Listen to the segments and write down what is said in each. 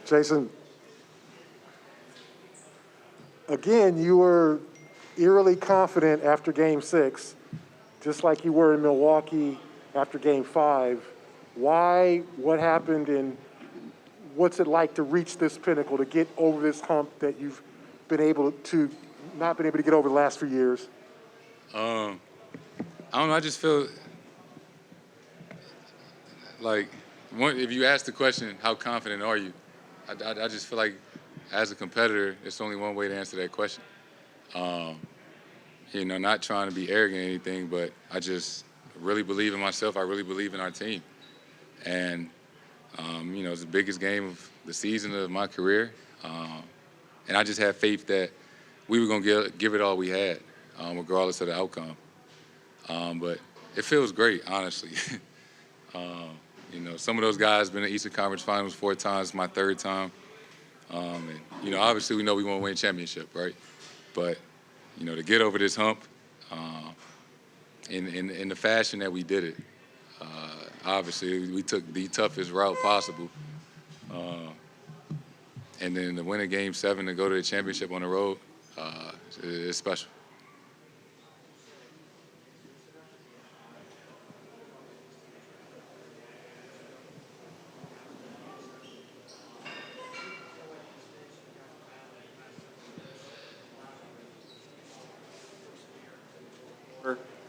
Jayson, again, you were eerily confident after Game 6, just like you were in Milwaukee after Game 5. Why? What happened? And what's it like to reach this pinnacle, to get over this hump that you've been able to not been able to get over the last few years? I don't know. I just feel like if you ask the question, how confident are you? I just feel like as a competitor, there's only one way to answer that question. Not trying to be arrogant or anything, but I just really believe in myself. I really believe in our team. And, it's the biggest game of the season of my career. And I just had faith that we were going to give it all we had, regardless of the outcome. But it feels great, honestly. Some of those guys been in the Eastern Conference Finals 4 times, my 3rd time. And, obviously we know we want to win a championship, right? But, to get over this hump in the fashion that we did it, obviously we took the toughest route possible. And then to win a Game 7 to go to the championship on the road, it's special.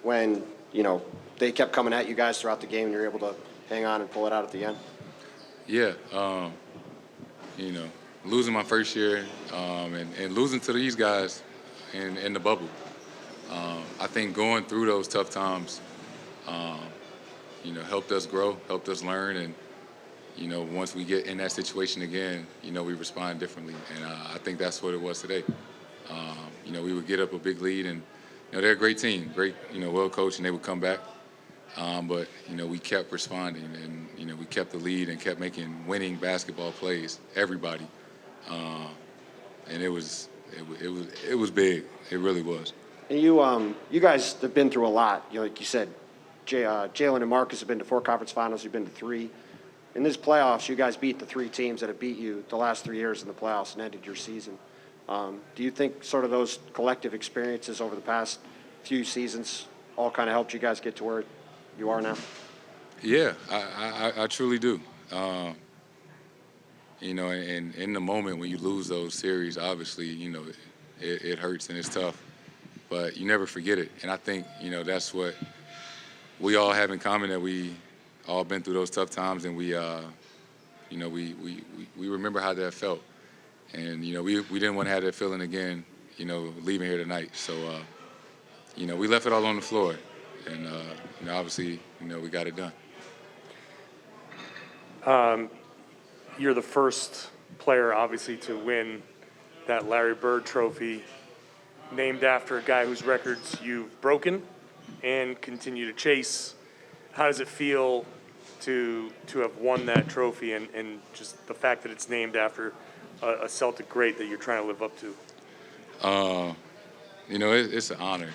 When, they kept coming at you guys throughout the game and you're able to hang on and pull it out at the end? Yeah. Losing my first year and losing to these guys in the bubble. I think going through those tough times, helped us grow, helped us learn. And, once we get in that situation again, we respond differently. And I think that's what it was today. We would get up a big lead and, they're a great team, great, well coached, and they would come back. But, we kept responding and, we kept the lead and kept making winning basketball plays, everybody. And it was big. It really was. And you guys have been through a lot. Like you said, Jalen and Marcus have been to 4 conference finals. You've been to 3. In this playoffs, you guys beat the 3 teams that have beat you the last 3 years in the playoffs and ended your season. Do you think sort of those collective experiences over the past few seasons all kind of helped you guys get to where you are now? Yeah, I truly do. And in the moment when you lose those series, obviously, it hurts and it's tough. But you never forget it. And I think, that's what we all have in common, that we all been through those tough times, and we remember how that felt. And, we didn't want to have that feeling again, leaving here tonight. So, we left it all on the floor. And, obviously, we got it done. You're the first player, obviously, to win that Larry Bird trophy, named after a guy whose records you've broken and continue to chase. How does it feel to have won that trophy and just the fact that it's named after a Celtic great that you're trying to live up to? It's an honor.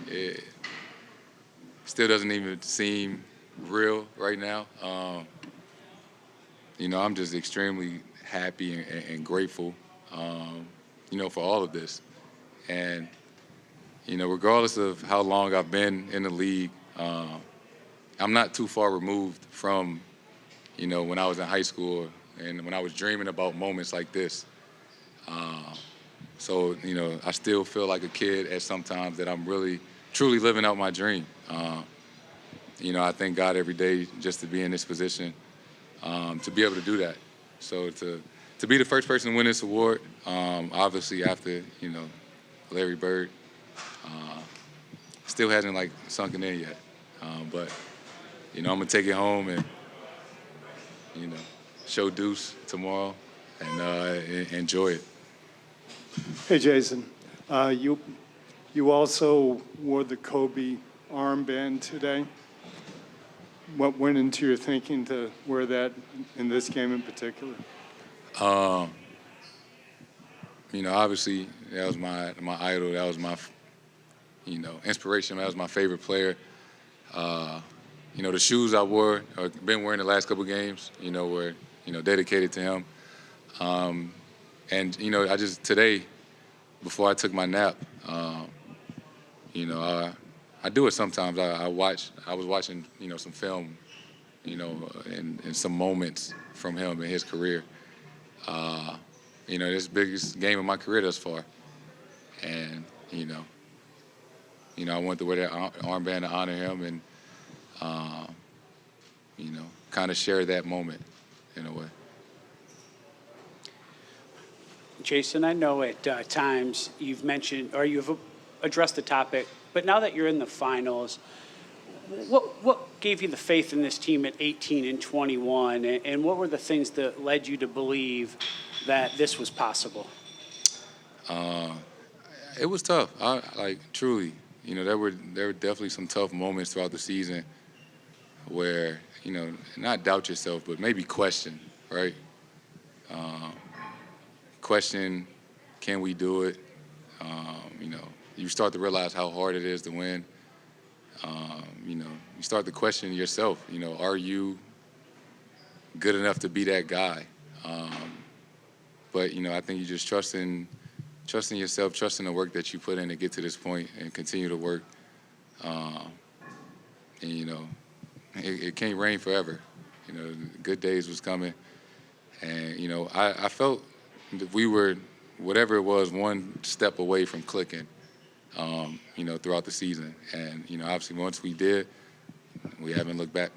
It still doesn't even seem real right now. I'm just extremely happy and grateful, for all of this. And, regardless of how long I've been in the league, I'm not too far removed from, when I was in high school and when I was dreaming about moments like this. So, I still feel like a kid at some times that I'm really, truly living out my dream. I thank God every day just to be in this position, to be able to do that. So to be the first person to win this award, obviously after, Larry Bird, still hasn't, sunken in yet. But, I'm going to take it home and, show Deuce tomorrow and enjoy it. Hey, Jayson. You also wore the Kobe armband today. What went into your thinking to wear that in this game in particular? Obviously, that was my idol. That was my, inspiration. That was my favorite player. The shoes I wore, or been wearing the last couple games, were, dedicated to him. And, I just today, before I took my nap, I do it sometimes. I was watching, some film, and some moments from him in his career. This biggest game of my career thus far. And, I wanted to wear that armband to honor him and, kind of share that moment in a way. Jayson, I know at times you've mentioned or you've addressed the topic, but now that you're in the finals, what gave you the faith in this team at 18 and 21, and what were the things that led you to believe that this was possible? It was tough. Truly, there were definitely some tough moments throughout the season where, not doubt yourself, but maybe question, right? Question, can we do it? You start to realize how hard it is to win. You start to question yourself. Are you good enough to be that guy? But I think you just trusting yourself, trusting the work that you put in to get to this point, and continue to work. It can't rain forever. Good days was coming, and I felt that we were, whatever it was, one step away from clicking. Throughout the season. And, obviously once we did, we haven't looked back.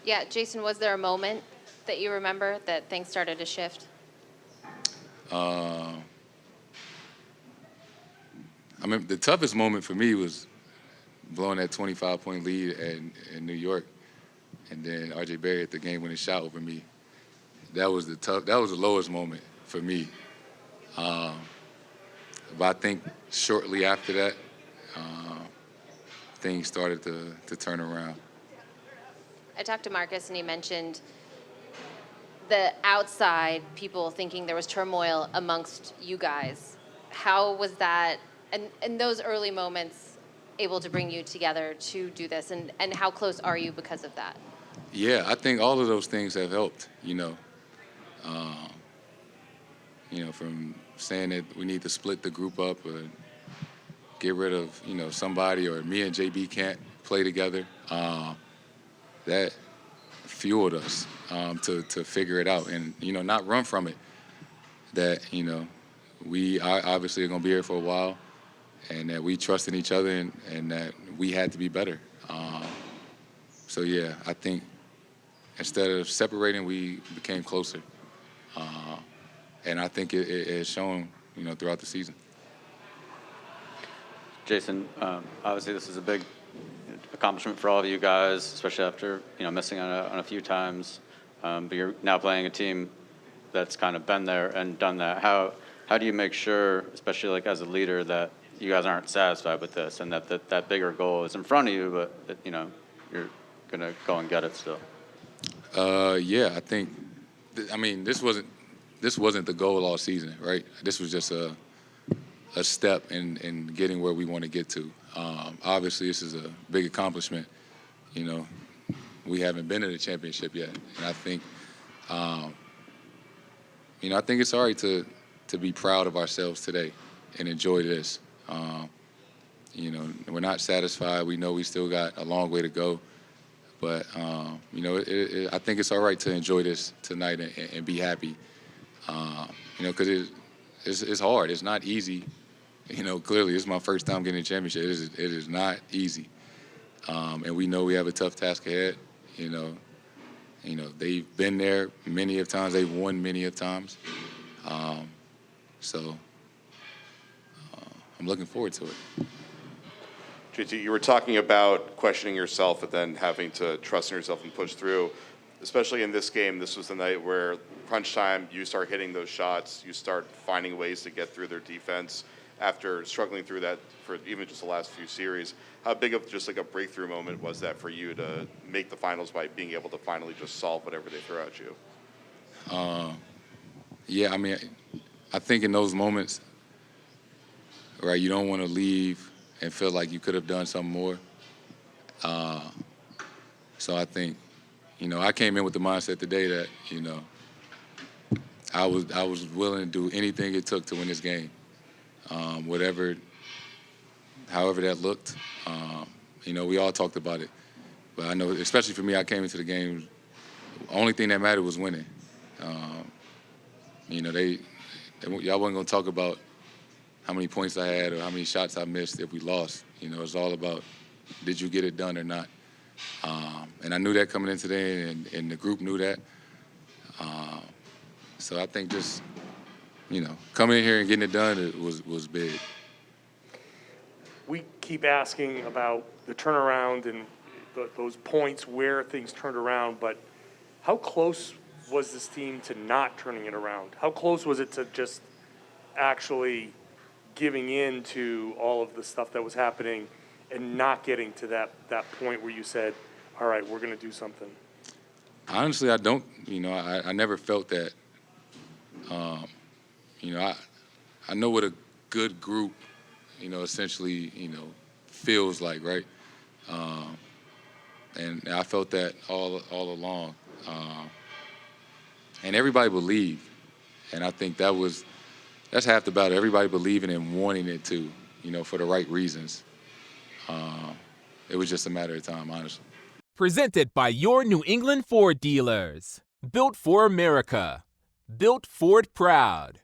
Yeah, Jayson, was there a moment that you remember that things started to shift? I mean, the toughest moment for me was blowing that 25-point lead in New York. And then R.J. Barrett hit the game-winning shot over me. That was the lowest moment for me. But I think shortly after that, things started to turn around. I talked to Marcus, and he mentioned the outside people thinking there was turmoil amongst you guys. How was that, and those early moments, able to bring you together to do this, and how close are you because of that? Yeah, I think all of those things have helped, from saying that we need to split the group up or get rid of, somebody, or me and JB can't play together. That fueled us to figure it out and, not run from it. That, we obviously are going to be here for a while, and that we trust in each other, and that we had to be better. So, yeah, I think instead of separating, we became closer. And I think it has shown, throughout the season. Jayson, obviously this is a big accomplishment for all of you guys, especially after missing on a few times. But you're now playing a team that's kind of been there and done that. How do you make sure, especially like as a leader, that you guys aren't satisfied with this, and that bigger goal is in front of you, but that you're gonna go and get it still? Yeah, I think. This wasn't the goal all season, right? This was just a step in getting where we want to get to. Obviously, this is a big accomplishment. We haven't been in a championship yet, and I think, I think it's all right to be proud of ourselves today and enjoy this. We're not satisfied. We know we still got a long way to go, but I think it's all right to enjoy this tonight and be happy. Because it's hard. It's not easy. Clearly, it's my first time getting a championship. It is not easy. And we know we have a tough task ahead. They've been there many of times. They've won many of times. So I'm looking forward to it. JT, you were talking about questioning yourself and then having to trust in yourself and push through. Especially in this game, this was the night where crunch time, you start hitting those shots, you start finding ways to get through their defense after struggling through that for even just the last few series. How big of just like a breakthrough moment was that for you to make the finals by being able to finally just solve whatever they throw at you? Yeah, I think in those moments, right, you don't want to leave and feel like you could have done something more. So I think, I came in with the mindset today that, I was willing to do anything it took to win this game, however that looked. We all talked about it, but I know, especially for me, I came into the game. The only thing that mattered was winning. Y'all wasn't gonna talk about how many points I had or how many shots I missed if we lost. It's all about, did you get it done or not? And I knew that coming in today, and the group knew that. So I think just, coming in here and getting it done was big. We keep asking about the turnaround and those points where things turned around, but how close was this team to not turning it around? How close was it to just actually giving in to all of the stuff that was happening and not getting to that point where you said, all right, we're going to do something? Honestly, I don't. I never felt that. I know what a good group, essentially, feels like, right? And I felt that all along. And everybody believed. And I think that's half the battle. Everybody believing and wanting it to, for the right reasons. It was just a matter of time, honestly. Presented by your New England Ford dealers. Built for America. Built Ford proud.